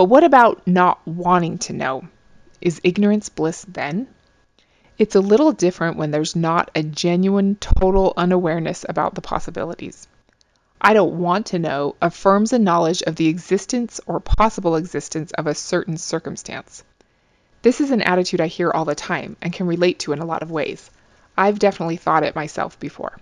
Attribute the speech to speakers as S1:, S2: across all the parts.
S1: But what about not wanting to know? Is ignorance bliss then? It's a little different when there's not a genuine, total unawareness about the possibilities. I don't want to know affirms a knowledge of the existence or possible existence of a certain circumstance. This is an attitude I hear all the time and can relate to in a lot of ways. I've definitely thought it myself before.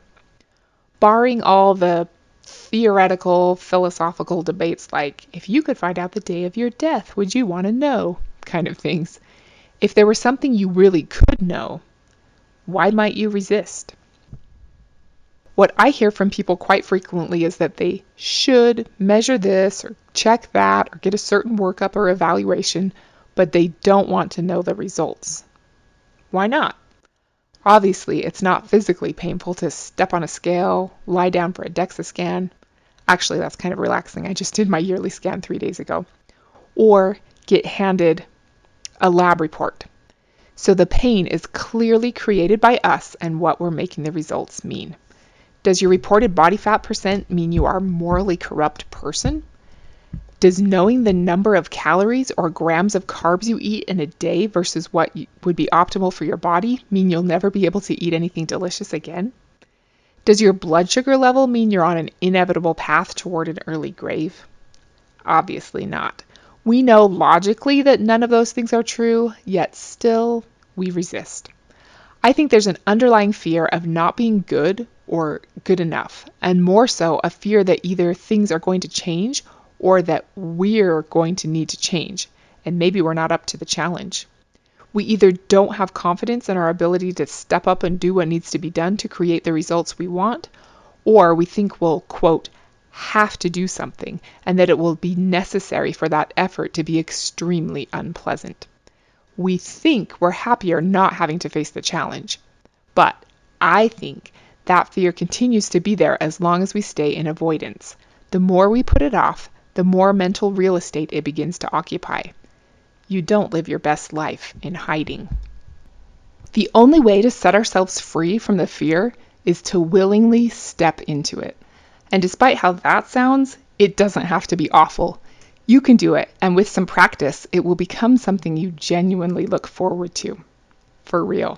S1: Barring all the theoretical, philosophical debates like, if you could find out the day of your death, would you want to know? Kind of things. If there was something you really could know, why might you resist? What I hear from people quite frequently is that they should measure this or check that or get a certain workup or evaluation, but they don't want to know the results. Why not? Obviously, it's not physically painful to step on a scale, lie down for a DEXA scan. Actually, that's kind of relaxing. I just did my yearly scan 3 days ago. Or get handed a lab report. So the pain is clearly created by us and what we're making the results mean. Does your reported body fat percent mean you are a morally corrupt person? Does knowing the number of calories or grams of carbs you eat in a day versus what would be optimal for your body mean you'll never be able to eat anything delicious again? Does your blood sugar level mean you're on an inevitable path toward an early grave? Obviously not. We know logically that none of those things are true, yet still we resist. I think there's an underlying fear of not being good or good enough, and more so a fear that either things are going to change or that we're going to need to change, and maybe we're not up to the challenge. We either don't have confidence in our ability to step up and do what needs to be done to create the results we want, or we think we'll, quote, have to do something, and that it will be necessary for that effort to be extremely unpleasant. We think we're happier not having to face the challenge, but I think that fear continues to be there as long as we stay in avoidance. The more we put it off, the more mental real estate it begins to occupy. You don't live your best life in hiding. The only way to set ourselves free from the fear is to willingly step into it. And despite how that sounds, it doesn't have to be awful. You can do it, and with some practice, it will become something you genuinely look forward to. For real.